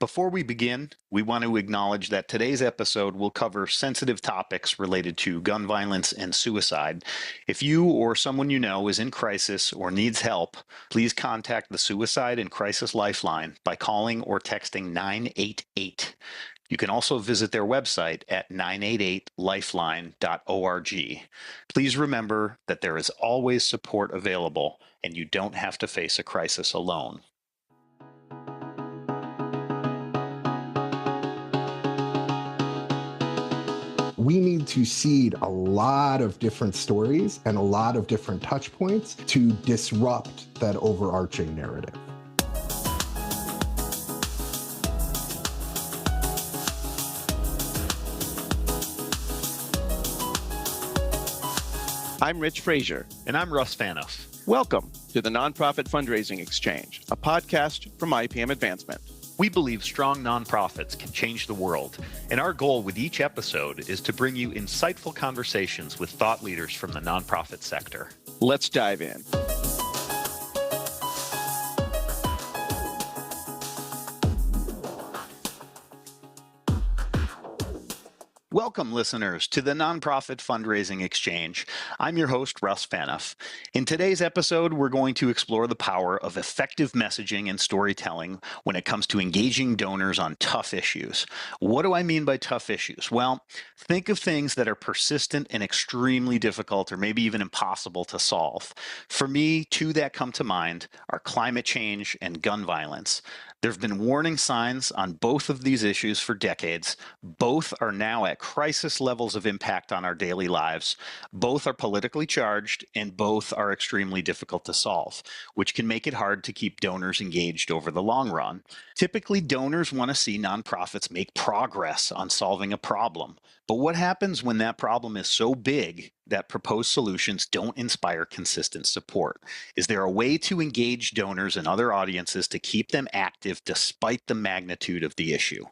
Before we begin, we want to acknowledge that today's episode will cover sensitive topics related to gun violence and suicide. If you or someone you know is in crisis or needs help, please contact the Suicide and Crisis Lifeline by calling or texting 988. You can also visit their website at 988lifeline.org. Please remember that there is always support available and you don't have to face a crisis alone. We need to seed a lot of different stories and a lot of different touch points to disrupt that overarching narrative. I'm Rich Frazier. And I'm Russ Fanoff. Welcome to the Nonprofit Fundraising Exchange, a podcast from IPM Advancement. We believe strong nonprofits can change the world, and our goal with each episode is to bring you insightful conversations with thought leaders from the nonprofit sector. Let's dive in. Welcome, listeners, to the Nonprofit Fundraising Exchange. I'm your host, Russ Fanoff. In today's episode, we're going to explore the power of effective messaging and storytelling when it comes to engaging donors on tough issues. What do I mean by tough issues? Well, think of things that are persistent and extremely difficult or maybe even impossible to solve. For me, two that come to mind are climate change and gun violence. There have been warning signs on both of these issues for decades. Both are now at crisis levels of impact on our daily lives. Both are politically charged, and both are extremely difficult to solve, which can make it hard to keep donors engaged over the long run. Typically, donors want to see nonprofits make progress on solving a problem. But what happens when that problem is so big that proposed solutions don't inspire consistent support? Is there a way to engage donors and other audiences to keep them active despite the magnitude of the issue?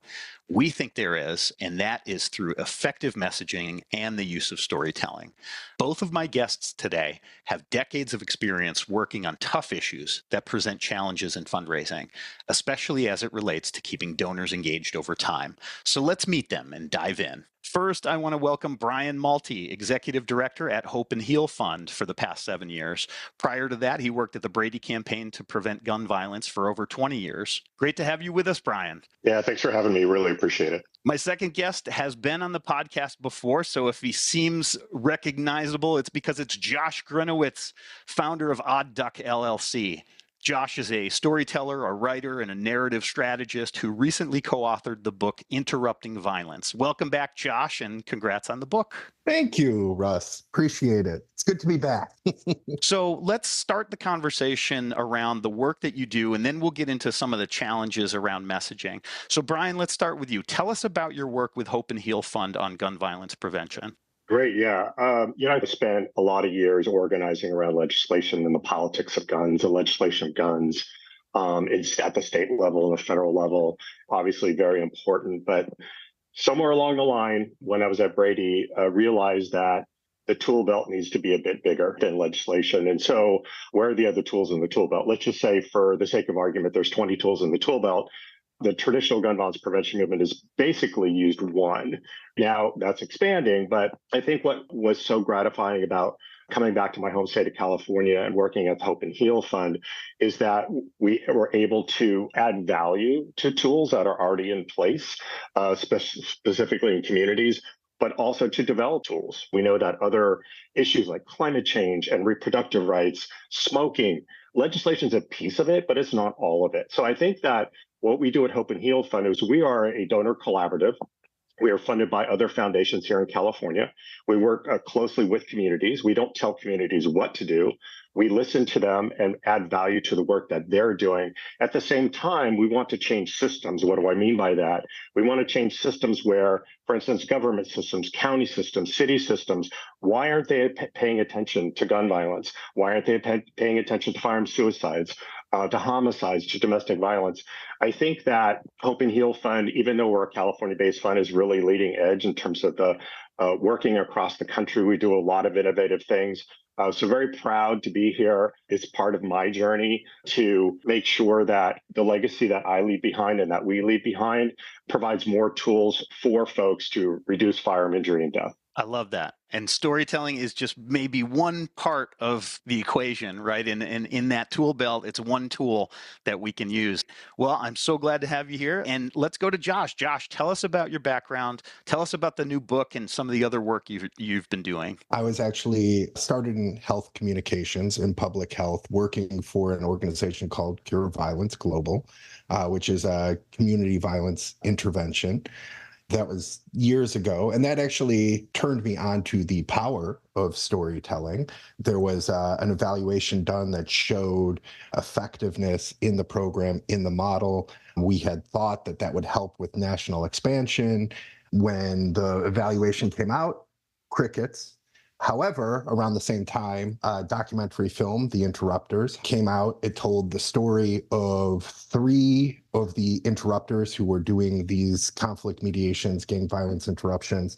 We think there is, and that is through effective messaging and the use of storytelling. Both of my guests today have decades of experience working on tough issues that present challenges in fundraising, especially as it relates to keeping donors engaged over time. So let's meet them and dive in. First, I want to welcome Brian Malty, Executive Director at Hope and Heal Fund for the past 7 years. Prior to that, he worked at the Brady Campaign to Prevent Gun Violence for over 20 years. Great to have you with us, Brian. Yeah, thanks for having me. Really appreciate it. My second guest has been on the podcast before, so if he seems recognizable, it's because it's Josh Grunowitz, founder of Odd Duck LLC. Josh is a storyteller, a writer, and a narrative strategist who recently co-authored the book Interrupting Violence. Welcome back, Josh, and congrats on the book. Thank you, Russ. Appreciate it. It's good to be back. So let's start the conversation around the work that you do, and then we'll get into some of the challenges around messaging. So Brian, let's start with you. Tell us about your work with Hope and Heal Fund on gun violence prevention. Great. Yeah. I've spent a lot of years organizing around legislation and the politics of guns, the legislation of guns. It's at the state level and the federal level, obviously very important. But somewhere along the line, when I was at Brady, I realized that the tool belt needs to be a bit bigger than legislation. And so where are the other tools in the tool belt? Let's just say, for the sake of argument, there's 20 tools in the tool belt. The traditional gun violence prevention movement has basically used one. Now that's expanding, but I think what was so gratifying about coming back to my home state of California and working at the Hope and Heal Fund is that we were able to add value to tools that are already in place, specifically in communities, but also to develop tools. We know that other issues like climate change and reproductive rights, smoking, legislation is a piece of it, but it's not all of it. So I think that what we do at Hope and Heal Fund is we are a donor collaborative. We are funded by other foundations here in California. We work closely with communities. We don't tell communities what to do. We listen to them and add value to the work that they're doing. At the same time, we want to change systems. What do I mean by that? We want to change systems where, for instance, government systems, county systems, city systems, why aren't they paying attention to gun violence? Why aren't they paying attention to firearm suicides, to homicides, to domestic violence? I think that Hope and Heal Fund, even though we're a California-based fund, is really leading edge in terms of the working across the country. We do a lot of innovative things. So very proud to be here. It's part of my journey to make sure that the legacy that I leave behind and that we leave behind provides more tools for folks to reduce firearm injury and death. I love that. And storytelling is just maybe one part of the equation, right? And in that tool belt, it's one tool that we can use. Well, I'm so glad to have you here. And let's go to Josh. Josh, tell us about your background. Tell us about the new book and some of the other work you've been doing. I was actually started in health communications and public health, working for an organization called Cure Violence Global, which is a community violence intervention. That was years ago, and that actually turned me on to the power of storytelling. There was an evaluation done that showed effectiveness in the program, in the model. We had thought that that would help with national expansion. When the evaluation came out, crickets. However, around the same time, a documentary film, The Interrupters, came out. It told the story of 3 of the interrupters who were doing these conflict mediations, gang violence interruptions.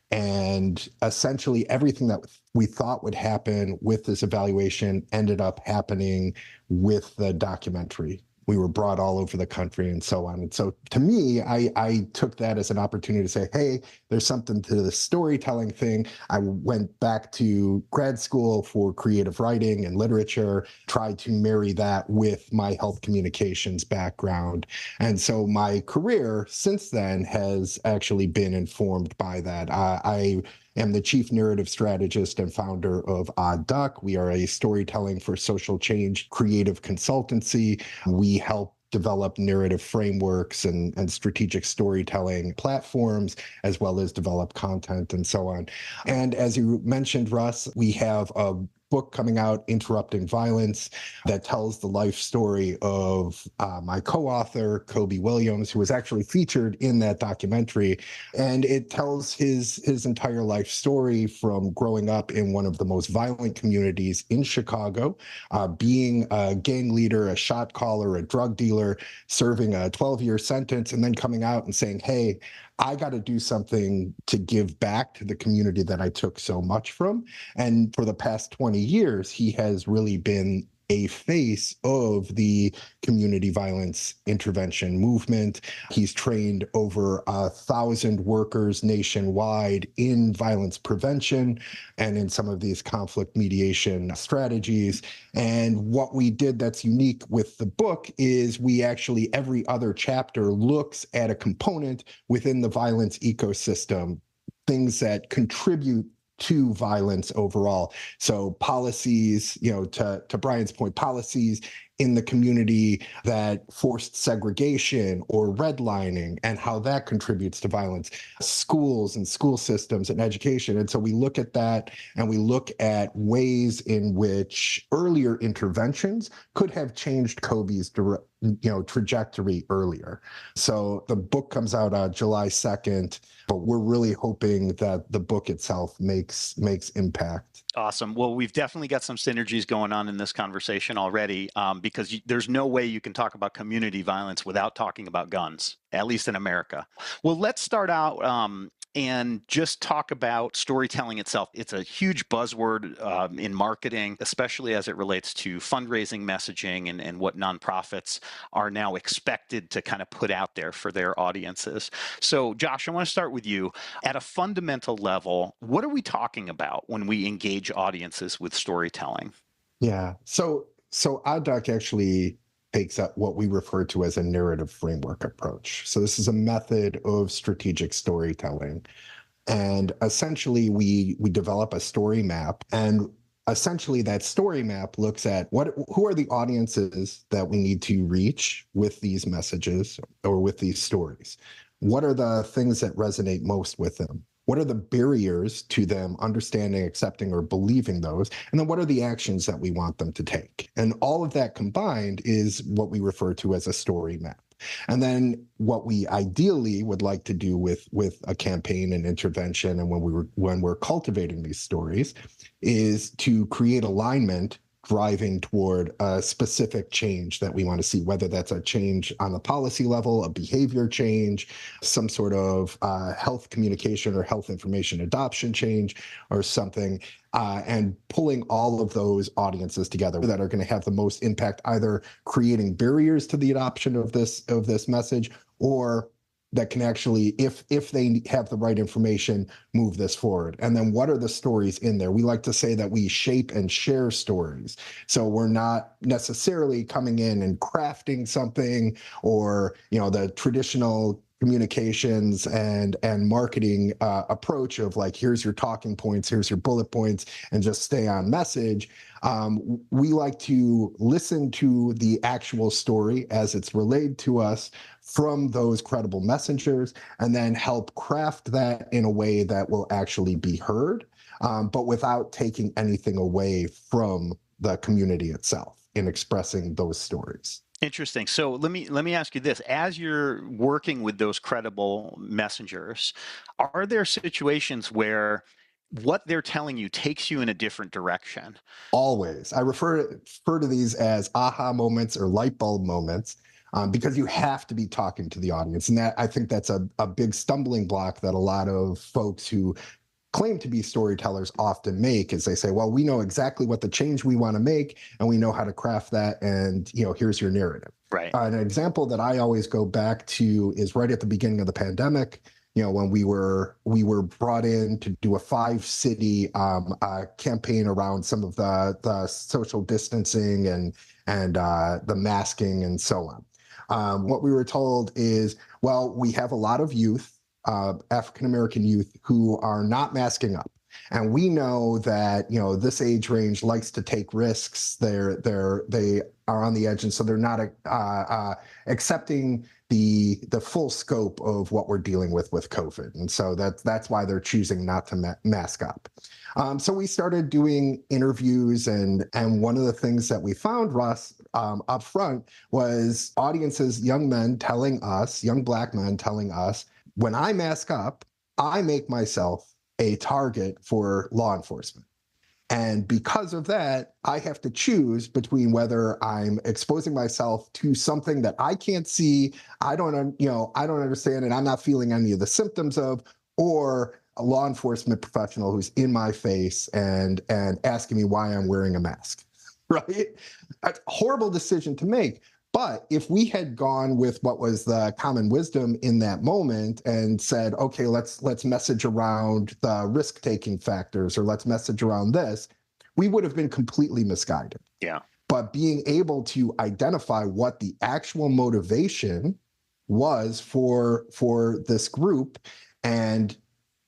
And essentially everything that we thought would happen with this evaluation ended up happening with the documentary. We were brought all over the country and so on. And so to me, I took that as an opportunity to say, hey, there's something to the storytelling thing. I went back to grad school for creative writing and literature, tried to marry that with my health communications background. And so my career since then has actually been informed by that. I am the chief narrative strategist and founder of Odd Duck. We are a storytelling for social change creative consultancy. We help develop narrative frameworks and strategic storytelling platforms, as well as develop content and so on. And as you mentioned, Russ, we have a book coming out, Interrupting Violence, that tells the life story of my co-author, Kobe Williams, who was actually featured in that documentary. And it tells his entire life story from growing up in one of the most violent communities in Chicago, being a gang leader, a shot caller, a drug dealer, serving a 12-year sentence, and then coming out and saying, hey, I got to do something to give back to the community that I took so much from. And for the past 20 years, he has really been a face of the community violence intervention movement. He's trained over 1,000 workers nationwide in violence prevention and in some of these conflict mediation strategies. And what we did that's unique with the book is we actually, every other chapter looks at a component within the violence ecosystem, things that contribute to violence overall. So policies, to Brian's point, policies in the community that forced segregation or redlining and how that contributes to violence, schools and school systems and education. And so we look at that and we look at ways in which earlier interventions could have changed Kobe's trajectory earlier. So the book comes out July 2nd, but we're really hoping that the book itself makes impact. Awesome. Well, we've definitely got some synergies going on in this conversation already, because there's no way you can talk about community violence without talking about guns, at least in America. Well, let's start out and just talk about storytelling itself. It's a huge buzzword in marketing, especially as it relates to fundraising messaging and what nonprofits are now expected to kind of put out there for their audiences. So, Josh, I want to start with you. At a fundamental level, what are we talking about when we engage audiences with storytelling? Yeah. So Odd Duck actually takes up what we refer to as a narrative framework approach. So this is a method of strategic storytelling. And essentially we develop a story map, and essentially that story map looks at who are the audiences that we need to reach with these messages or with these stories. What are the things that resonate most with them? What are the barriers to them understanding, accepting, or believing those? And then what are the actions that we want them to take? And all of that combined is what we refer to as a story map. And then what we ideally would like to do with a campaign and intervention, and when we're cultivating these stories, is to create alignment driving toward a specific change that we want to see, whether that's a change on the policy level, a behavior change, some sort of health communication or health information adoption change or something, and pulling all of those audiences together that are going to have the most impact, either creating barriers to the adoption of this message, or that can actually, if they have the right information, move this forward. And then what are the stories in there? We like to say that we shape and share stories. So we're not necessarily coming in and crafting something, or, the traditional communications and marketing approach of like, here's your talking points, here's your bullet points, and just stay on message. We like to listen to the actual story as it's relayed to us from those credible messengers, and then help craft that in a way that will actually be heard, but without taking anything away from the community itself in expressing those stories. Interesting. So let me ask you this: as you're working with those credible messengers, are there situations where what they're telling you takes you in a different direction? Always. I refer to these as aha moments or light bulb moments, because you have to be talking to the audience. And I think that's a big stumbling block that a lot of folks who claim to be storytellers often make, is they say, well, we know exactly what the change we want to make, and we know how to craft that, and here's your narrative. Right. An example that I always go back to is right at the beginning of the pandemic, when we were brought in to do a 5-city campaign around some of the social distancing and the masking and so on. What we were told is, well, we have a lot of youth, African-American youth, who are not masking up. And we know that, this age range likes to take risks. They are on the edge. And so they're not accepting the full scope of what we're dealing with COVID. And so that's why they're choosing not to mask up. So we started doing interviews, and one of the things that we found, Russ, up front, was audiences, young Black men telling us, when I mask up, I make myself a target for law enforcement. And because of that, I have to choose between whether I'm exposing myself to something that I can't see, I don't understand, and I'm not feeling any of the symptoms of, or a law enforcement professional who's in my face and asking me why I'm wearing a mask, right? A horrible decision to make. But if we had gone with what was the common wisdom in that moment and said, okay, let's message around the risk-taking factors, or let's message around this, we would have been completely misguided. Yeah. But being able to identify what the actual motivation was for this group, and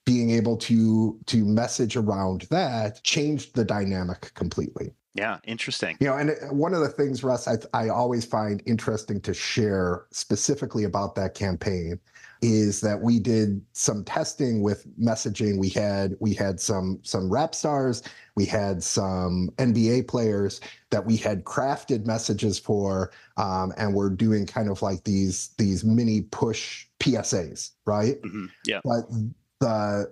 being able to message around that, changed the dynamic completely. Yeah, interesting. And one of the things, Russ, I always find interesting to share specifically about that campaign is that we did some testing with messaging. We had some rap stars, we had some NBA players that we had crafted messages for, and we're doing kind of like these mini push PSAs, right? Mm-hmm. Yeah. But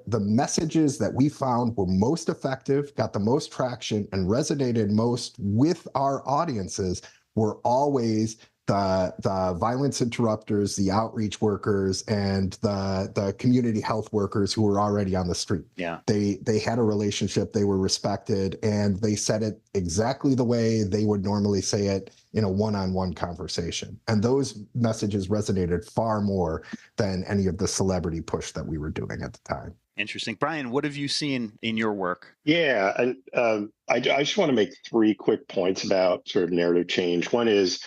the messages that we found were most effective, got the most traction, and resonated most with our audiences were always the violence interrupters, the outreach workers, and the community health workers who were already on the street. Yeah. They had a relationship, they were respected, and they said it exactly the way they would normally say it in a one-on-one conversation. And those messages resonated far more than any of the celebrity push that we were doing at the time. Interesting. Brian, what have you seen in your work? Yeah, and I just want to make 3 quick points about sort of narrative change. One is,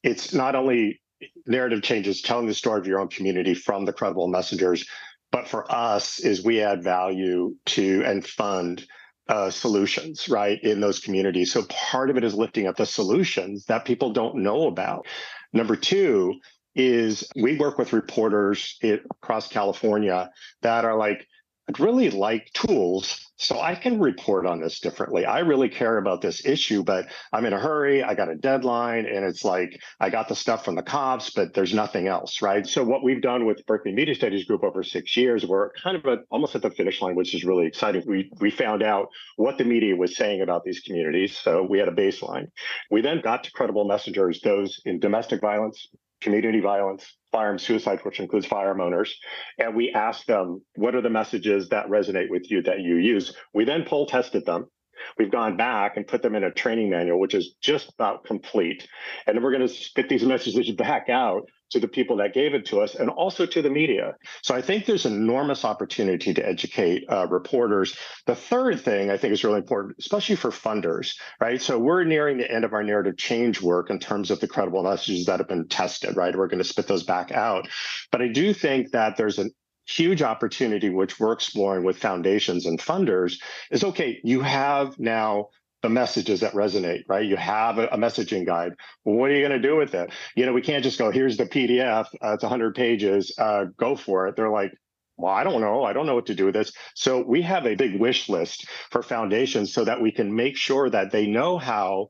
it's not only narrative changes, telling the story of your own community from the credible messengers, but for us is we add value to and fund solutions, right, in those communities. So part of it is lifting up the solutions that people don't know about. Number 2 is we work with reporters across California that are like, I'd really like tools so I can report on this differently. I really care about this issue, but I'm in a hurry. I got a deadline, and it's like I got the stuff from the cops, but there's nothing else, right? So what we've done with Berkeley Media Studies Group over 6 years, we're kind of almost at the finish line, which is really exciting. We found out what the media was saying about these communities, so we had a baseline. We then got to credible messengers, those in domestic violence, community violence, firearm suicide, which includes firearm owners. And we asked them, what are the messages that resonate with you that you use? We then poll tested them. We've gone back and put them in a training manual, which is just about complete. And then we're going to spit these messages back out to the people that gave it to us and also to the media. So I think there's enormous opportunity to educate reporters. The third thing I think is really important, especially for funders, right? So we're nearing the end of our narrative change work in terms of the credible messages that have been tested, right? We're going to spit those back out. But I do think that there's a huge opportunity, which we're exploring with foundations and funders, is okay, you have now the messages that resonate, right? You have a messaging guide. Well, what are you going to do with it? We can't just go, here's the PDF, it's 100 pages, go for it. They're like, well, I don't know what to do with this. So we have a big wish list for foundations so that we can make sure that they know how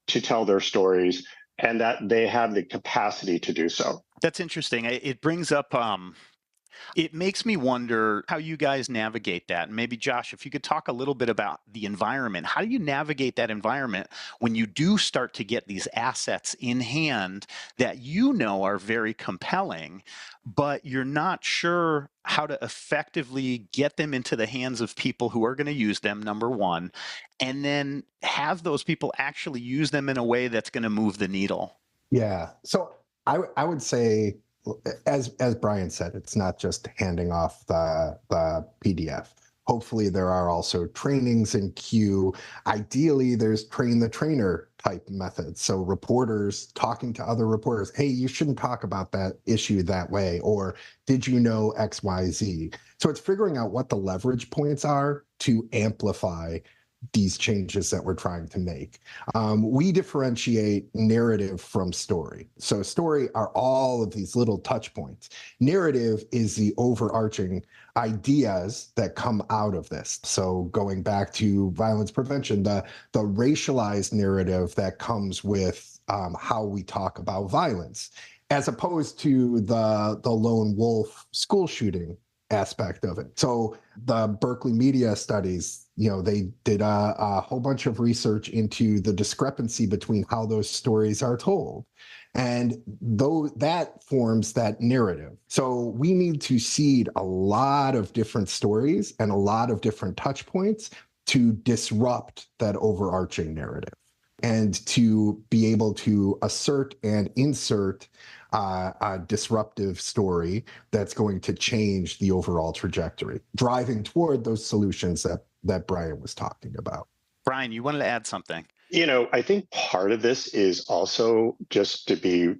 to tell their stories and that they have the capacity to do so. That's interesting. It brings up it makes me wonder how you guys navigate that. And maybe, Josh, if you could talk a little bit about the environment. How do you navigate that environment when you do start to get these assets in hand that are very compelling, but you're not sure how to effectively get them into the hands of people who are going to use them, number one, and then have those people actually use them in a way that's going to move the needle? Yeah. So I would say, as Brian said, it's not just handing off the PDF. Hopefully there are also trainings in queue. Ideally, there's train the trainer type methods. So reporters talking to other reporters, hey, you shouldn't talk about that issue that way, or did you know XYZ? So it's figuring out what the leverage points are to amplify these changes that we're trying to make. We differentiate narrative from story. So story are all of these little touch points. Narrative is the overarching ideas that come out of this. So going back to violence prevention, the racialized narrative that comes with how we talk about violence, as opposed to the lone wolf school shooting aspect of it. So the Berkeley Media Studies, they did a whole bunch of research into the discrepancy between how those stories are told. And though that forms that narrative. So we need to seed a lot of different stories and a lot of different touch points to disrupt that overarching narrative and to be able to assert and insert a disruptive story that's going to change the overall trajectory, driving toward those solutions that Brian was talking about. Brian, you wanted to add something. I think part of this is also, just to be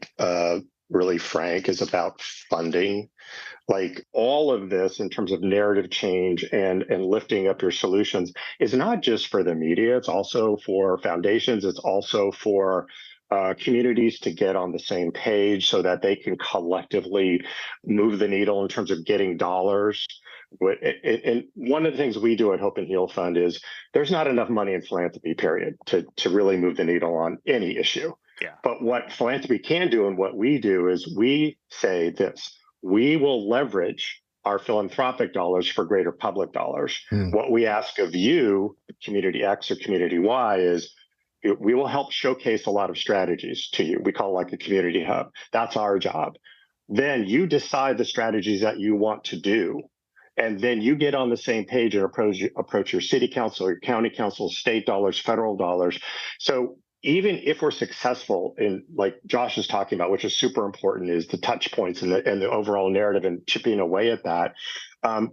really frank, is about funding. Like all of this in terms of narrative change and lifting up your solutions is not just for the media, it's also for foundations, it's also for communities to get on the same page so that they can collectively move the needle in terms of getting dollars. And one of the things we do at Hope and Heal Fund is there's not enough money in philanthropy, period, to really move the needle on any issue. Yeah. But what philanthropy can do and what we do is we say this: we will leverage our philanthropic dollars for greater public dollars. What we ask of you, community X or community Y, is we will help showcase a lot of strategies to you. We call it like a community hub. That's our job. Then you decide the strategies that you want to do. And then you get on the same page and approach your city council, your county council, state dollars, federal dollars. So even if we're successful in, like Josh is talking about, which is super important, is the touch points and the overall narrative and chipping away at that.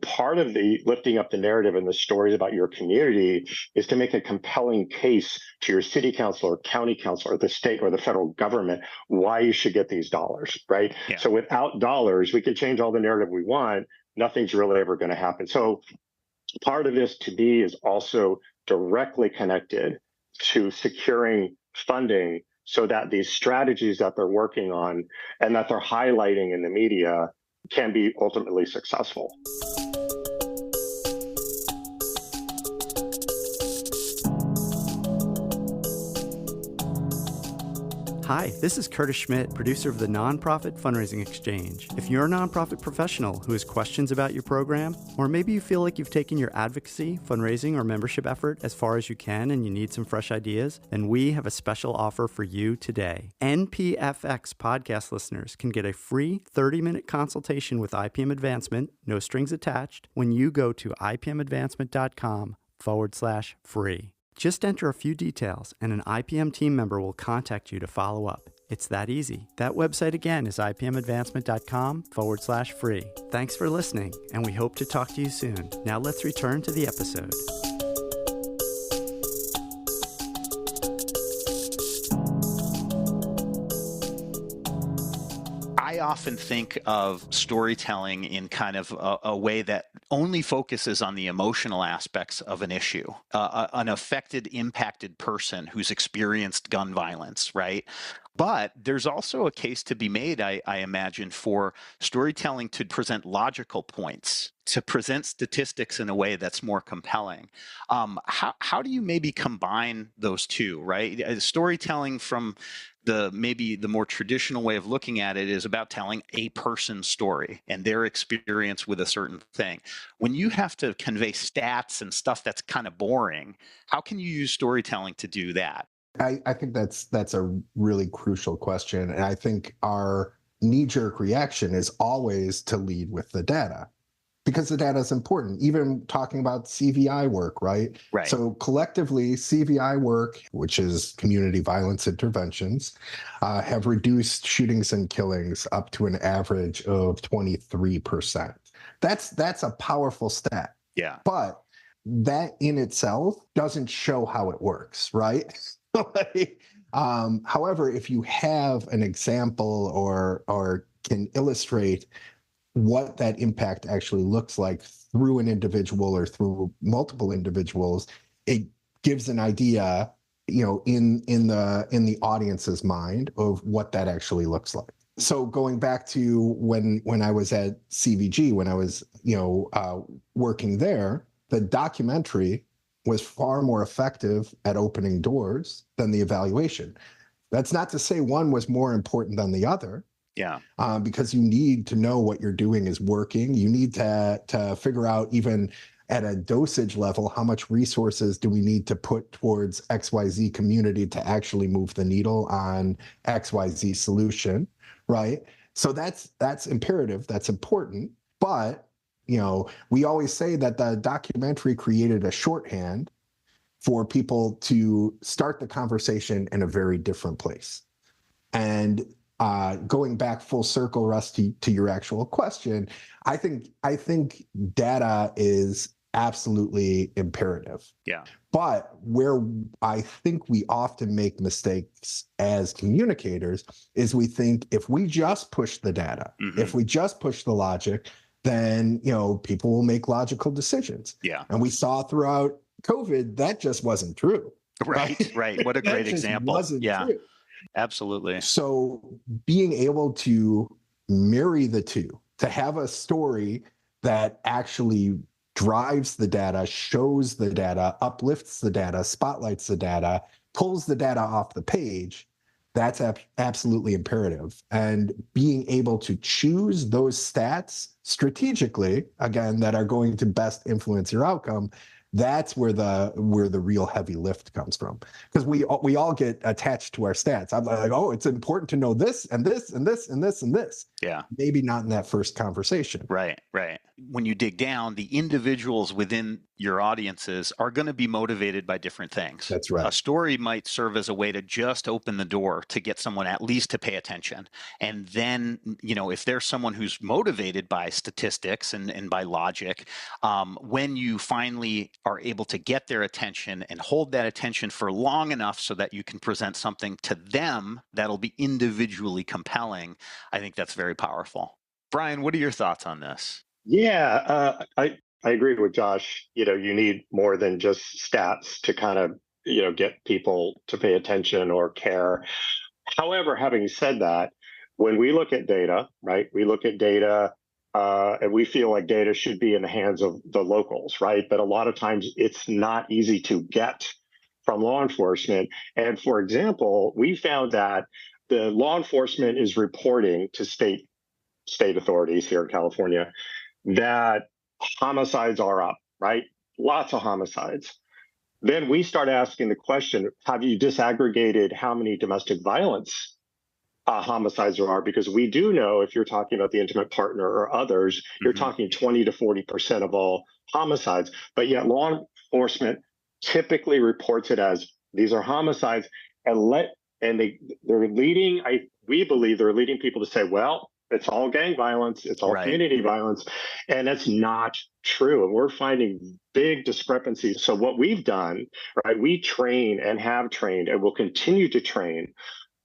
Part of the lifting up the narrative and the stories about your community is to make a compelling case to your city council or county council or the state or the federal government why you should get these dollars, right? Yeah. So without dollars, we can change all the narrative we want. Nothing's really ever going to happen. So part of this, to me, is also directly connected to securing funding so that these strategies that they're working on and that they're highlighting in the media can be ultimately successful. Hi, this is Curtis Schmidt, producer of the Nonprofit Fundraising Exchange. If you're a nonprofit professional who has questions about your program, or maybe you feel like you've taken your advocacy, fundraising, or membership effort as far as you can and you need some fresh ideas, then we have a special offer for you today. NPFX podcast listeners can get a free 30-minute consultation with IPM Advancement, no strings attached, when you go to ipmadvancement.com/free. Just enter a few details and an IPM team member will contact you to follow up. It's that easy. That website again is ipmadvancement.com/free. Thanks for listening, and we hope to talk to you soon. Now let's return to the episode. I often think of storytelling in kind of a way that only focuses on the emotional aspects of an issue, an affected, impacted person who's experienced gun violence, right? But there's also a case to be made, I imagine, for storytelling to present logical points, to present statistics in a way that's more compelling. How do you maybe combine those two, right? Storytelling from maybe the more traditional way of looking at it is about telling a person's story and their experience with a certain thing. When you have to convey stats and stuff that's kind of boring, how can you use storytelling to do that? I think that's a really crucial question. And I think our knee-jerk reaction is always to lead with the data, because the data is important. Even talking about CVI work, right? Right. So collectively, CVI work, which is community violence interventions, have reduced shootings and killings up to an average of 23%. That's a powerful stat. Yeah. But that in itself doesn't show how it works, right? However, if you have an example or can illustrate what that impact actually looks like through an individual or through multiple individuals, it gives an idea, in the audience's mind of what that actually looks like. So going back to when I was at CVG, when I was working there, the documentary was far more effective at opening doors than the evaluation. That's not to say one was more important than the other. Yeah. Because you need to know what you're doing is working. You need to figure out, even at a dosage level, how much resources do we need to put towards XYZ community to actually move the needle on XYZ solution, right? So that's imperative, that's important. But we always say that the documentary created a shorthand for people to start the conversation in a very different place. And going back full circle, Rusty, to your actual question, I think data is absolutely imperative. Yeah. But where I think we often make mistakes as communicators is we think if we just push the data, if we just push the logic, then people will make logical decisions. Yeah. And we saw throughout COVID that just wasn't true. Right. What a great example. Wasn't true. Absolutely. So being able to marry the two, to have a story that actually drives the data, shows the data, uplifts the data, spotlights the data, pulls the data off the page, that's absolutely imperative. And being able to choose those stats strategically, again, that are going to best influence your outcome, that's where the real heavy lift comes from. Because we all get attached to our stats. I'm like, oh, it's important to know this and this and this and this and this. Yeah. Maybe not in that first conversation. Right. When you dig down, the individuals within your audiences are going to be motivated by different things. That's right. A story might serve as a way to just open the door to get someone at least to pay attention. And then, if there's someone who's motivated by statistics and by logic, when you finally are able to get their attention and hold that attention for long enough so that you can present something to them that'll be individually compelling, I think that's very powerful. Brian, what are your thoughts on this? Yeah, I agree with Josh. You need more than just stats to kind of, get people to pay attention or care. However, having said that, when we look at data, right, we look at data and we feel like data should be in the hands of the locals, right? But a lot of times it's not easy to get from law enforcement. And for example, we found that the law enforcement is reporting to state authorities here in California that homicides are up, right? Lots of homicides. Then we start asking the question, have you disaggregated how many domestic violence homicides there are? Because we do know, if you're talking about the intimate partner or others, you're talking 20 to 40% of all homicides. But yet law enforcement typically reports it as these are homicides, and they're leading, we believe they're leading people to say, well, it's all gang violence, it's all community violence, and that's not true. And we're finding big discrepancies. So what we've done, right, we train and have trained and will continue to train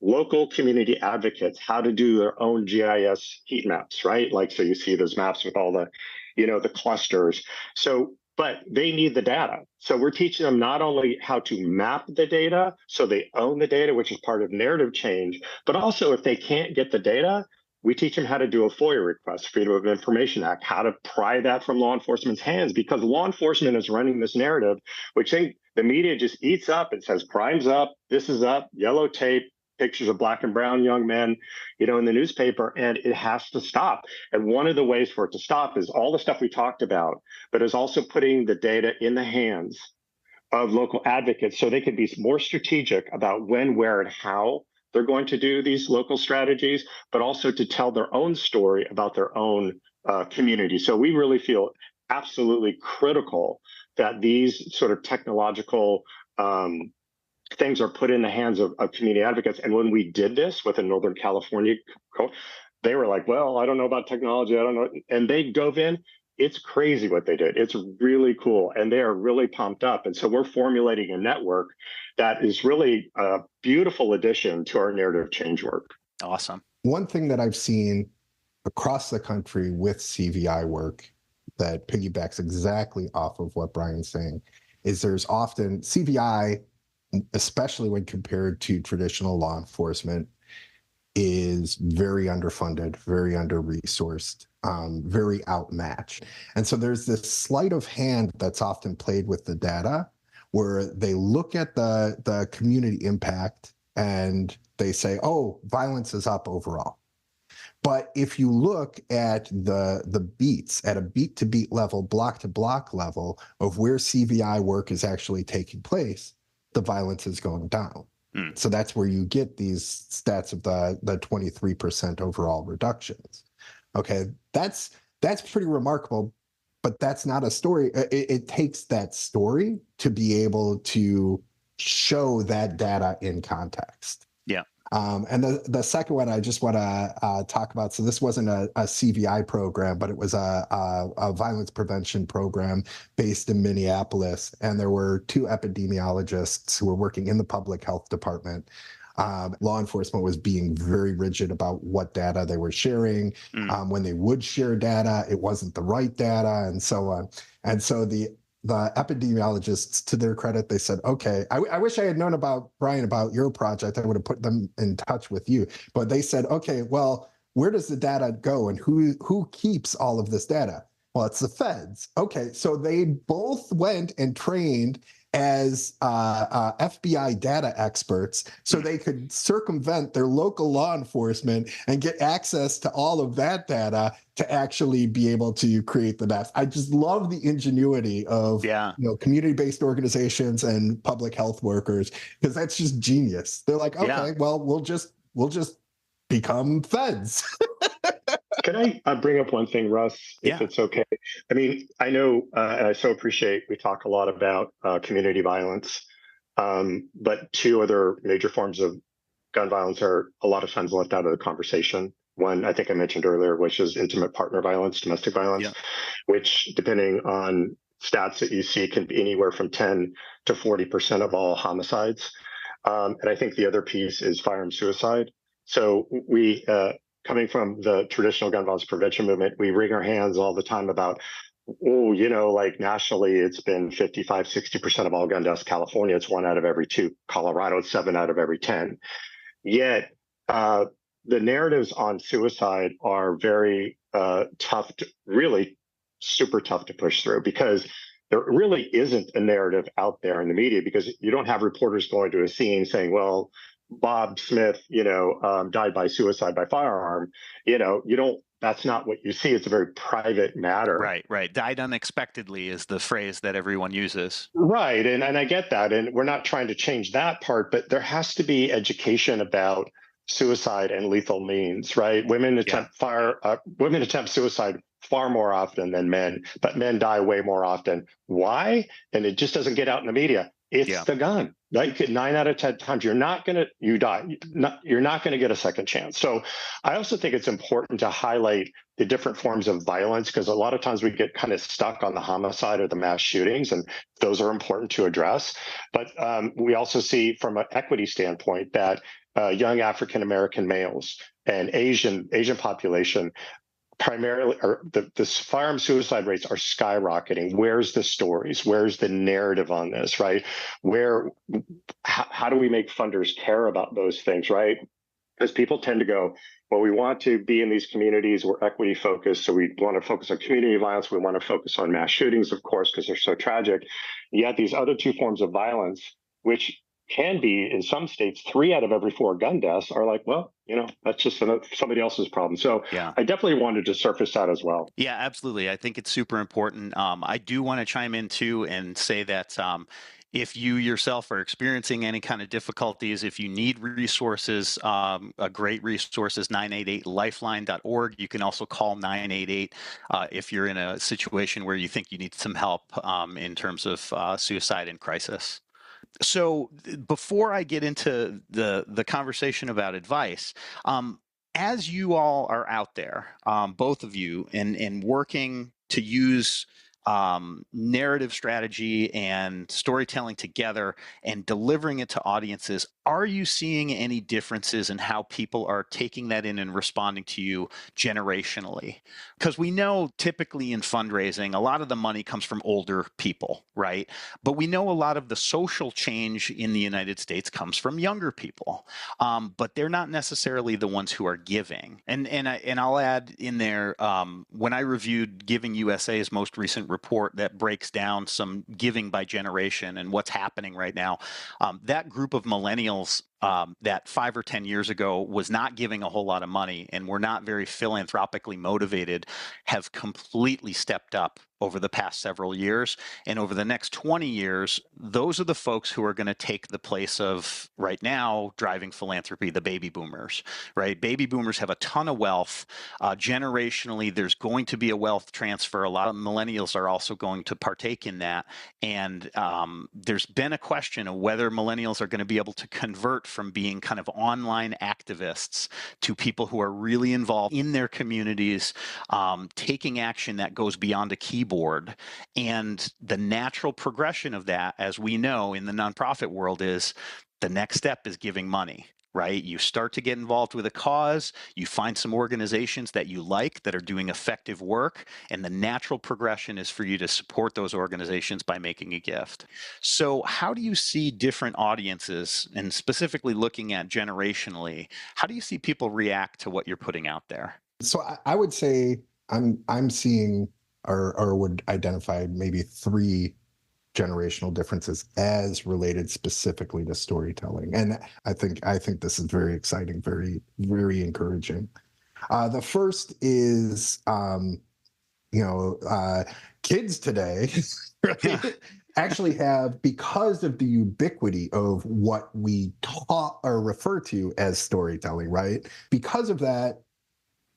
local community advocates how to do their own GIS heat maps, right? Like, so you see those maps with all the, the clusters. So, but they need the data. So we're teaching them not only how to map the data, so they own the data, which is part of narrative change, but also if they can't get the data, we teach them how to do a FOIA request, Freedom of Information Act, how to pry that from law enforcement's hands, because law enforcement is running this narrative, which the media just eats up and says, crime's up, this is up, yellow tape, pictures of black and brown young men, in the newspaper, and it has to stop. And one of the ways for it to stop is all the stuff we talked about, but is also putting the data in the hands of local advocates so they can be more strategic about when, where, and how they're going to do these local strategies, but also to tell their own story about their own community. So we really feel absolutely critical that these sort of technological things are put in the hands of community advocates. And when we did this with a Northern California, they were like, well, I don't know about technology, I don't know. And they dove in. It's crazy what they did. It's really cool. And they are really pumped up. And so we're formulating a network that is really a beautiful addition to our narrative change work. Awesome. One thing that I've seen across the country with CVI work that piggybacks exactly off of what Brian's saying is there's often CVI, especially when compared to traditional law enforcement, is very underfunded, very under-resourced, very outmatched. And so there's this sleight of hand that's often played with the data where they look at the community impact and they say, oh, violence is up overall. But if you look at the beats, at a beat-to-beat level, block-to-block level of where CVI work is actually taking place, the violence is going down. So that's where you get these stats of the 23% overall reductions. Okay, that's pretty remarkable, but that's not a story. It takes that story to be able to show that data in context. Yeah. And the second one I just want to talk about, so this wasn't a CVI program, but it was a violence prevention program based in Minneapolis. And there were two epidemiologists who were working in the public health department. Law enforcement was being very rigid about what data they were sharing. When they would share data, it wasn't the right data, and so on. And so the epidemiologists, to their credit, they said, okay, I wish I had known about, Brian, about your project. I would have put them in touch with you. But they said, okay, well, where does the data go and who keeps all of this data? Well, it's the feds. Okay, so they both went and trained as FBI data experts so they could circumvent their local law enforcement and get access to all of that data to actually be able to create the maps. I just love the ingenuity of community-based organizations and public health workers, because that's just genius. They're like, okay, well, we'll just become feds. Can I bring up one thing, Russ, if it's okay? I mean, I know, and I so appreciate, we talk a lot about community violence, but two other major forms of gun violence are a lot of times left out of the conversation. One, I think I mentioned earlier, which is intimate partner violence, domestic violence, which, depending on stats that you see, can be anywhere from 10 to 40% of all homicides. And I think the other piece is firearm suicide. So we, coming from the traditional gun violence prevention movement, we wring our hands all the time about, like nationally, it's been 55, 60% of all gun deaths. California, it's 1 out of every 2. Colorado, it's 7 out of every 10. Yet the narratives on suicide are very tough, really super tough to push through, because there really isn't a narrative out there in the media, because you don't have reporters going to a scene saying, well, Bob Smith, died by suicide by firearm, that's not what you see. It's a very private matter. Right. Died unexpectedly is the phrase that everyone uses. Right. And I get that. And we're not trying to change that part, but there has to be education about suicide and lethal means, right? Women attempt suicide far more often than men, but men die way more often. Why? And it just doesn't get out in the media. It's the gun. Like 9 out of 10 times, you're not going to get a second chance. So I also think it's important to highlight the different forms of violence, because a lot of times we get kind of stuck on the homicide or the mass shootings, and those are important to address. But we also see from an equity standpoint that young African American males and Asian population primarily, or the firearm suicide rates are skyrocketing. Where's the stories? Where's the narrative on this, right? How do we make funders care about those things, right? Because people tend to go, well, we want to be in these communities, we're equity focused, so we want to focus on community violence, we want to focus on mass shootings, of course, because they're so tragic. Yet these other two forms of violence, which can be in some states 3 out of every 4 gun deaths, are like, well, that's just somebody else's problem. So I definitely wanted to surface that as well. Yeah, absolutely. I think it's super important. I do want to chime in too and say that if you yourself are experiencing any kind of difficulties, if you need resources, a great resource is 988lifeline.org. You can also call 988 if you're in a situation where you think you need some help in terms of suicide and crisis. So before I get into the conversation about advice, as you all are out there, both of you, and working to use narrative strategy and storytelling together and delivering it to audiences, are you seeing any differences in how people are taking that in and responding to you generationally? Because we know typically in fundraising, a lot of the money comes from older people, right? But we know a lot of the social change in the United States comes from younger people, but they're not necessarily the ones who are giving. And I'll add in there, when I reviewed Giving USA's most recent report that breaks down some giving by generation and what's happening right now, that group of millennials that 5 or 10 years ago was not giving a whole lot of money and were not very philanthropically motivated have completely stepped up over the past several years. And over the next 20 years, those are the folks who are going to take the place of, right now, driving philanthropy, the baby boomers, right? Baby boomers have a ton of wealth. Generationally, there's going to be a wealth transfer. A lot of millennials are also going to partake in that. And there's been a question of whether millennials are going to be able to convert from being kind of online activists to people who are really involved in their communities, taking action that goes beyond a keyboard. And the natural progression of that, as we know in the nonprofit world, is the next step is giving money. Right? You start to get involved with a cause, you find some organizations that you like that are doing effective work, and the natural progression is for you to support those organizations by making a gift. So how do you see different audiences, and specifically looking at generationally, how do you see people react to what you're putting out there? So I would say I'm seeing or would identify maybe 3 generational differences as related specifically to storytelling. And I think this is very exciting, very, very encouraging. The first is, kids today right, actually have, because of the ubiquity of what we taught or refer to as storytelling, right? Because of that,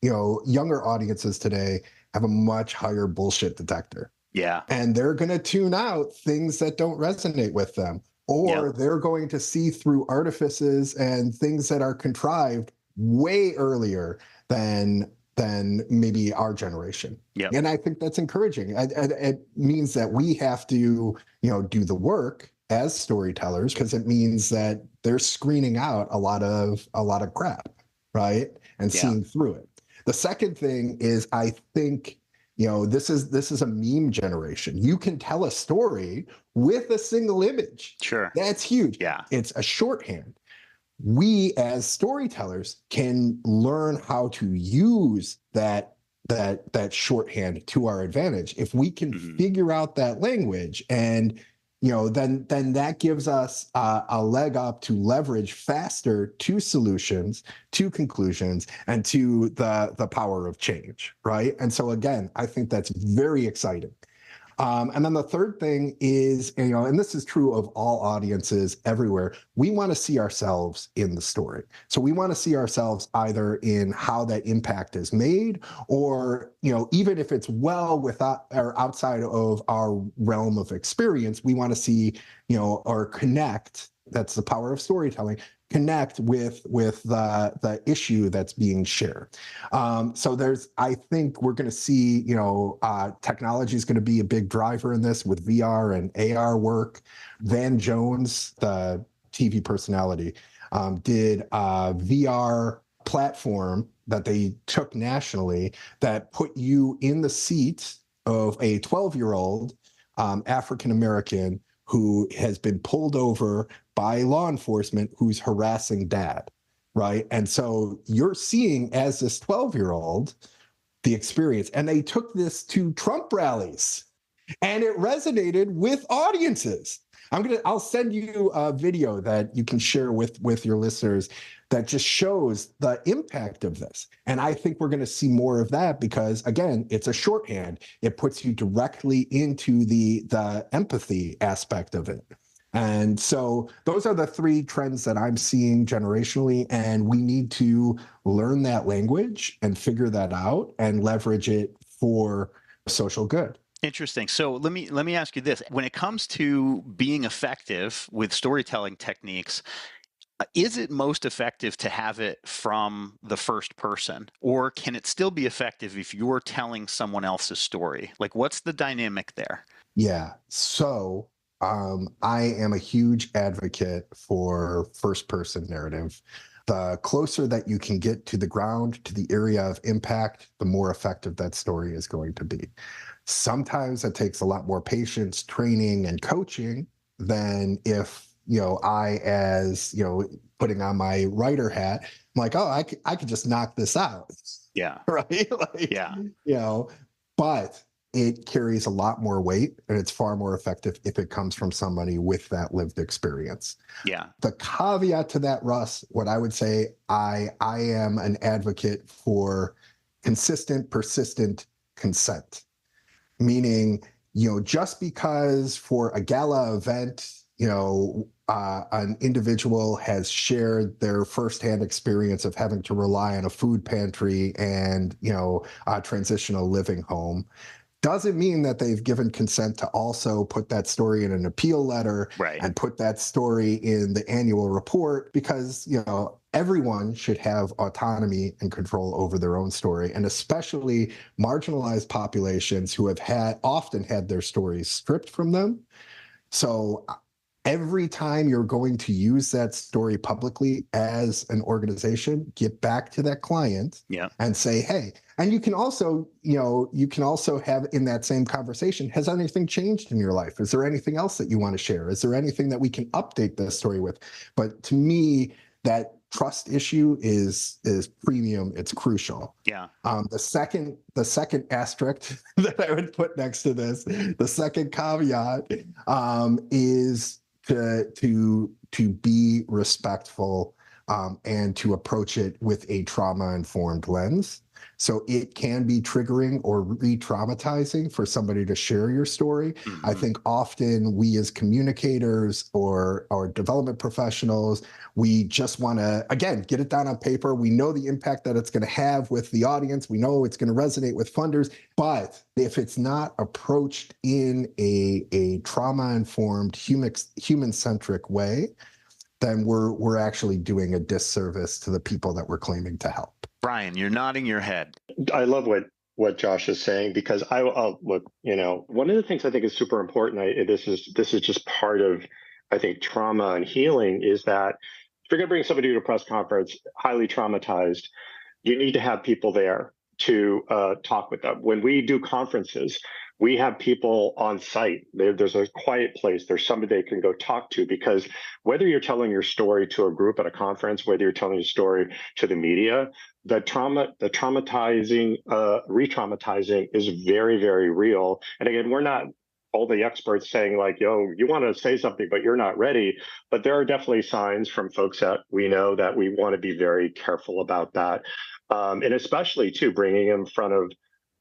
younger audiences today have a much higher bullshit detector. Yeah. And they're going to tune out things that don't resonate with them, or they're going to see through artifices and things that are contrived way earlier than maybe our generation. Yep. And I think that's encouraging. It means that we have to, do the work as storytellers, because it means that they're screening out a lot of crap, right? And seeing through it. The second thing is, I think, this is a meme generation. You can tell a story with a single image. Sure. That's huge. Yeah. It's a shorthand. We as storytellers can learn how to use that shorthand to our advantage. If we can figure out that language and, then that gives us a leg up to leverage faster to solutions, to conclusions, and to the power of change, right? And so again, I think that's very exciting. And then the third thing is, and this is true of all audiences everywhere, we want to see ourselves in the story. So we want to see ourselves either in how that impact is made, or, even if it's well without or outside of our realm of experience, we want to see, or connect. That's the power of storytelling. Connect with the issue that's being shared. So I think we're going to see, technology is going to be a big driver in this with VR and AR work. Van Jones, the TV personality, did a VR platform that they took nationally that put you in the seat of a 12-year-old African-American who has been pulled over by law enforcement who's harassing dad, right? And so you're seeing, as this 12-year-old, the experience. And they took this to Trump rallies, and it resonated with audiences. I'll send you a video that you can share with your listeners that just shows the impact of this. And I think we're going to see more of that because, again, it's a shorthand. It puts you directly into the empathy aspect of it. And so those are the three trends that I'm seeing generationally, and we need to learn that language and figure that out and leverage it for social good. Interesting. So let me ask you this. When it comes to being effective with storytelling techniques, is it most effective to have it from the first person, or can it still be effective if you're telling someone else's story? Like, what's the dynamic there? Yeah. So I am a huge advocate for first person narrative. The closer that you can get to the ground, to the area of impact, the more effective that story is going to be. Sometimes it takes a lot more patience, training, and coaching than if, I, as, putting on my writer hat, I'm like, oh, I could just knock this out. Yeah. Right? Like, yeah. But it carries a lot more weight, and it's far more effective if it comes from somebody with that lived experience. Yeah. The caveat to that, Russ, what I would say, I am an advocate for consistent, persistent consent. Meaning, just because for a gala event, an individual has shared their firsthand experience of having to rely on a food pantry and, a transitional living home, doesn't mean that they've given consent to also put that story in an appeal letter, right, and put that story in the annual report, because, everyone should have autonomy and control over their own story, and especially marginalized populations who have often had their stories stripped from them. So every time you're going to use that story publicly as an organization, get back to that client and say, hey, and you can also have in that same conversation, has anything changed in your life? Is there anything else that you want to share? Is there anything that we can update this story with? But to me, that trust issue is premium. It's crucial. Yeah. The second asterisk that I would put next to this, the second caveat, is to be respectful and to approach it with a trauma-informed lens. So it can be triggering or re-traumatizing for somebody to share your story. Mm-hmm. I think often we as communicators or development professionals, we just want to, again, get it down on paper. We know the impact that it's going to have with the audience. We know it's going to resonate with funders. But if it's not approached in a trauma-informed, human-centric way, then we're actually doing a disservice to the people that we're claiming to help. Brian, you're nodding your head. I love what Josh is saying, because I'll look, one of the things I think is super important, this is just part of, I think, trauma and healing, is that if you're going to bring somebody to a press conference highly traumatized, you need to have people there to talk with them. When we do conferences, we have people on site. There's a quiet place. There's somebody they can go talk to, because whether you're telling your story to a group at a conference, whether you're telling your story to the media, the re-traumatizing is very, very real. And again, we're not all the experts saying like, yo, you want to say something, but you're not ready. But there are definitely signs from folks that we know that we want to be very careful about that. And especially too, bringing in front of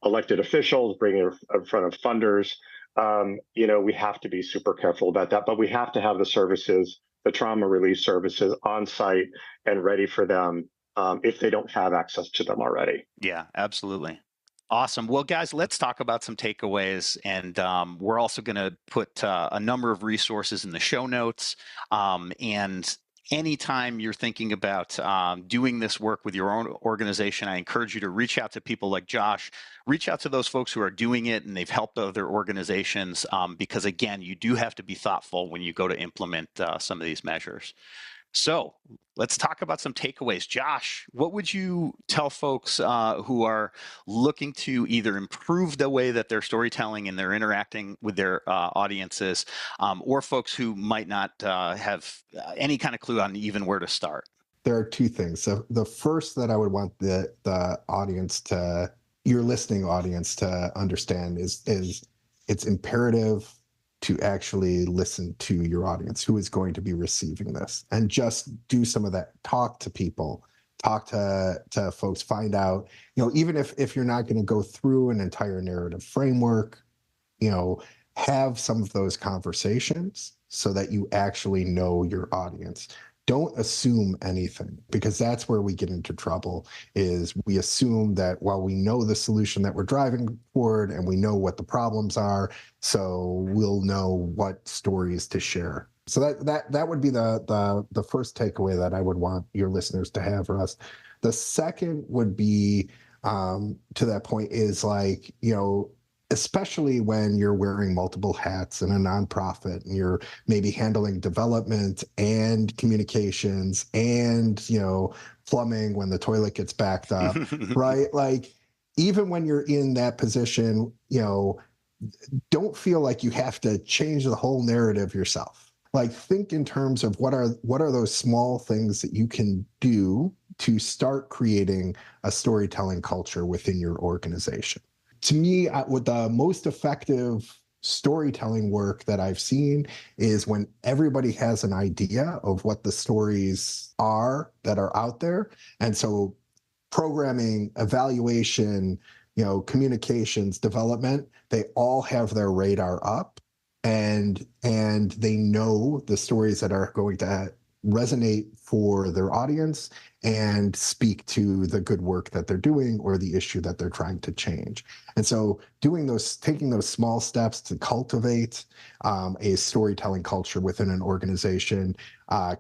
elected officials, bringing in front of funders. We have to be super careful about that, but we have to have the services, the trauma relief services on site and ready for them if they don't have access to them already. Yeah, absolutely. Awesome. Well, guys, let's talk about some takeaways. And we're also going to put a number of resources in the show notes. And anytime you're thinking about doing this work with your own organization, I encourage you to reach out to people like Josh, reach out to those folks who are doing it and they've helped other organizations, because again, you do have to be thoughtful when you go to implement some of these measures. So let's talk about some takeaways. Josh, what would you tell folks who are looking to either improve the way that they're storytelling and they're interacting with their audiences, or folks who might not have any kind of clue on even where to start? There are two things. So the first that I would want the audience to, your listening audience to understand is it's imperative to actually listen to your audience who is going to be receiving this, and just do some of that. Talk to people, talk to folks, find out, even if you're not going to go through an entire narrative framework, have some of those conversations so that you actually know your audience. Don't assume anything, because that's where we get into trouble, is we assume that, well, we know the solution that we're driving toward and we know what the problems are, so we'll know what stories to share. So that would be the first takeaway that I would want your listeners to have for us. The second would be, to that point, is like, especially when you're wearing multiple hats in a nonprofit and you're maybe handling development and communications and, plumbing when the toilet gets backed up, right? Like, even when you're in that position, don't feel like you have to change the whole narrative yourself. Like, think in terms of what are those small things that you can do to start creating a storytelling culture within your organization. To me, what the most effective storytelling work that I've seen is when everybody has an idea of what the stories are that are out there. And so programming, evaluation, communications, development, they all have their radar up, and they know the stories that are going to resonate for their audience and speak to the good work that they're doing or the issue that they're trying to change. And so taking those small steps to cultivate a storytelling culture within an organization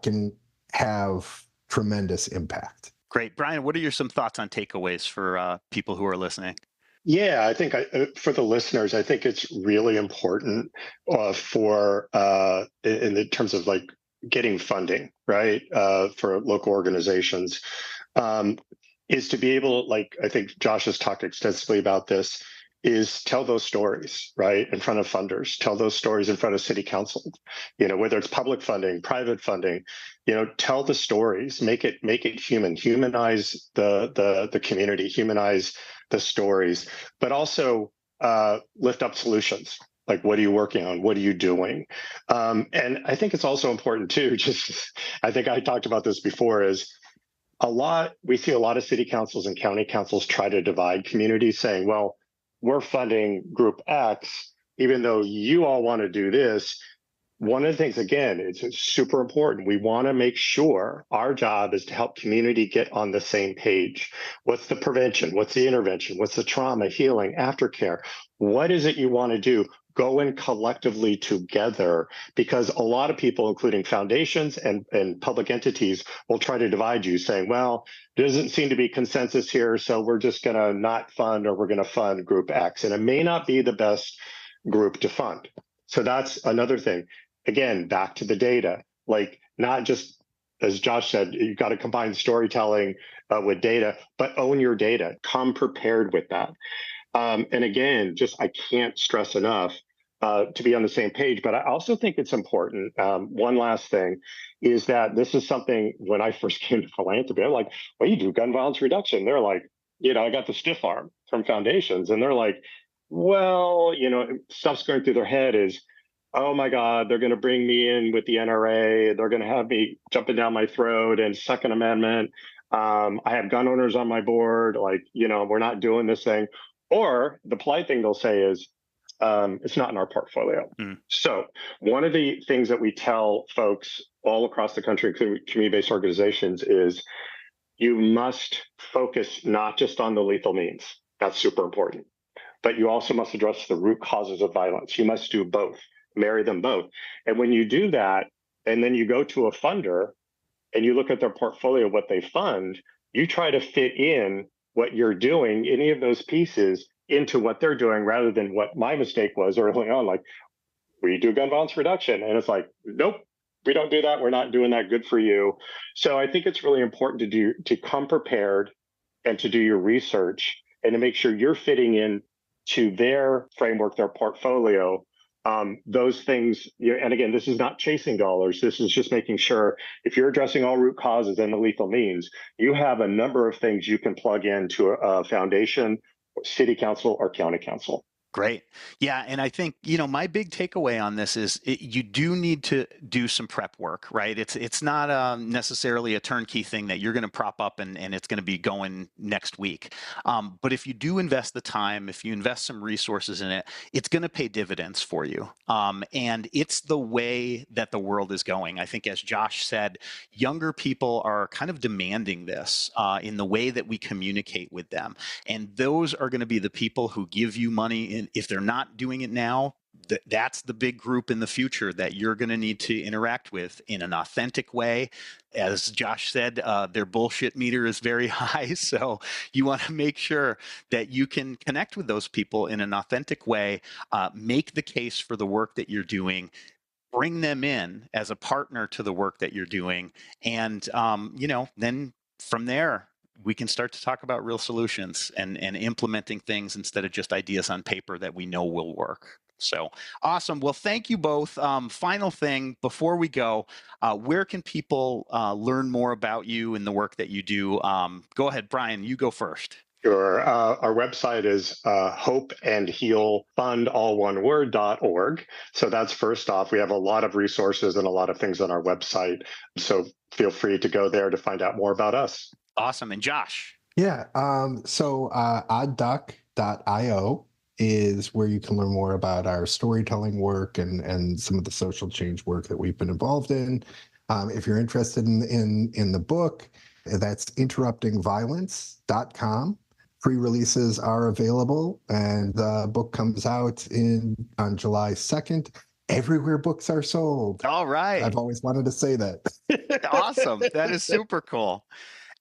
can have tremendous impact. Great. Brian, what are some thoughts on takeaways for people who are listening? Yeah, I think for the listeners, I think it's really important for in terms of like getting funding, right, for local organizations, is to be able, like, I think Josh has talked extensively about this, is tell those stories, right, in front of funders, tell those stories in front of city council, whether it's public funding, private funding, tell the stories, make it human, humanize the community, humanize the stories, but also lift up solutions. Like, what are you working on? What are you doing? And I think it's also important too, I think I talked about this before, is we see a lot of city councils and county councils try to divide communities, saying, well, we're funding group X, even though you all want to do this. One of the things, again, it's super important. We want to make sure our job is to help community get on the same page. What's the prevention? What's the intervention? What's the trauma, healing, aftercare? What is it you want to do? Go in collectively together, because a lot of people, including foundations and public entities, will try to divide you, saying, well, there doesn't seem to be consensus here, so we're just going to not fund, or we're going to fund group X. And it may not be the best group to fund. So that's another thing. Again, back to the data, like, not just, as Josh said, you've got to combine storytelling with data, but own your data, come prepared with that. And again, I can't stress enough to be on the same page, but I also think it's important. One last thing is that this is something, when I first came to philanthropy, I'm like, well, you do gun violence reduction. They're like, I got the stiff arm from foundations, and they're like, well, stuff's going through their head is, oh my God, they're going to bring me in with the NRA. They're going to have me jumping down my throat and Second Amendment. I have gun owners on my board. We're not doing this thing. Or the polite thing they'll say is, it's not in our portfolio. So one of the things that we tell folks all across the country, community-based organizations, is you must focus not just on the lethal means. That's super important. But you also must address the root causes of violence. You must do both, marry them both. And when you do that, and then you go to a funder and you look at their portfolio, what they fund, you try to fit in what you're doing, any of those pieces, into what they're doing, rather than what my mistake was early on. Like, we do gun violence reduction. And it's like, nope, we don't do that. We're not doing that. Good for you. So I think it's really important to come prepared and to do your research and to make sure you're fitting in to their framework, their portfolio, those things. And again, this is not chasing dollars. This is just making sure if you're addressing all root causes and the lethal means, you have a number of things you can plug into a foundation, city council, or county council. Great. Yeah. And I think, my big takeaway on this is you do need to do some prep work, right? It's not necessarily a turnkey thing that you're going to prop up and it's going to be going next week. But if you do invest the time, if you invest some resources in it, it's going to pay dividends for you. And it's the way that the world is going. I think, as Josh said, younger people are kind of demanding this in the way that we communicate with them. And those are going to be the people who give you money. If they're not doing it now, that's the big group in the future that you're going to need to interact with in an authentic way. As Josh said, their bullshit meter is very high. So you want to make sure that you can connect with those people in an authentic way, make the case for the work that you're doing, bring them in as a partner to the work that you're doing. And, then from there, we can start to talk about real solutions and implementing things instead of just ideas on paper that we know will work. So awesome. Well, thank you both. Final thing before we go, where can people learn more about you and the work that you do? Go ahead, Brian, you go first. Sure. Our website is hopeandhealfund.org. So that's first off. We have a lot of resources and a lot of things on our website. So feel free to go there to find out more about us. Awesome. And Josh? Yeah. So oddduck.io is where you can learn more about our storytelling work and some of the social change work that we've been involved in. If you're interested in the book, that's interruptingviolence.com. Pre-releases are available, and the book comes out on July 2nd. Everywhere books are sold. All right. I've always wanted to say that. Awesome. That is super cool.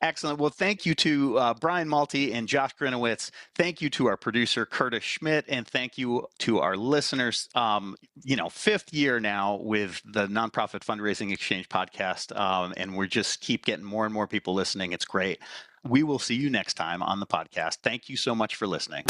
Excellent. Well, thank you to Brian Malty and Josh Grinowitz. Thank you to our producer, Curtis Schmidt, and thank you to our listeners. 5th year now with the Nonprofit Fundraising Exchange podcast, and we just keep getting more and more people listening. It's great. We will see you next time on the podcast. Thank you so much for listening.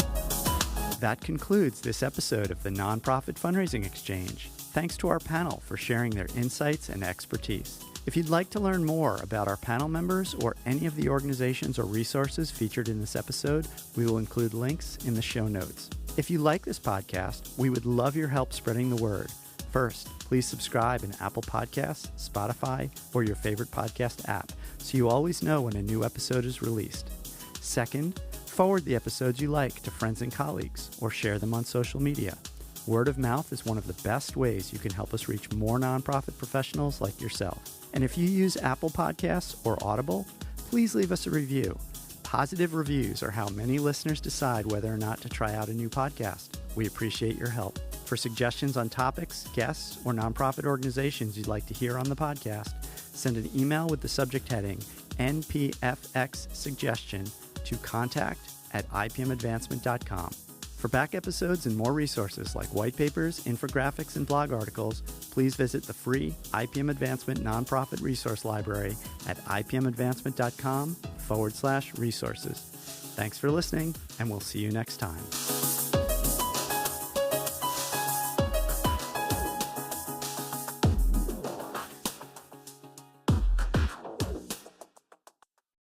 That concludes this episode of the Nonprofit Fundraising Exchange. Thanks to our panel for sharing their insights and expertise. If you'd like to learn more about our panel members or any of the organizations or resources featured in this episode, we will include links in the show notes. If you like this podcast, we would love your help spreading the word. First, please subscribe in Apple Podcasts, Spotify, or your favorite podcast app so you always know when a new episode is released. Second, forward the episodes you like to friends and colleagues or share them on social media. Word of mouth is one of the best ways you can help us reach more nonprofit professionals like yourself. And if you use Apple Podcasts or Audible, please leave us a review. Positive reviews are how many listeners decide whether or not to try out a new podcast. We appreciate your help. For suggestions on topics, guests, or nonprofit organizations you'd like to hear on the podcast, send an email with the subject heading NPFX suggestion to contact@ipmadvancement.com. For back episodes and more resources like white papers, infographics, and blog articles, please visit the free IPM Advancement Nonprofit Resource Library at ipmadvancement.com/resources. Thanks for listening, and we'll see you next time.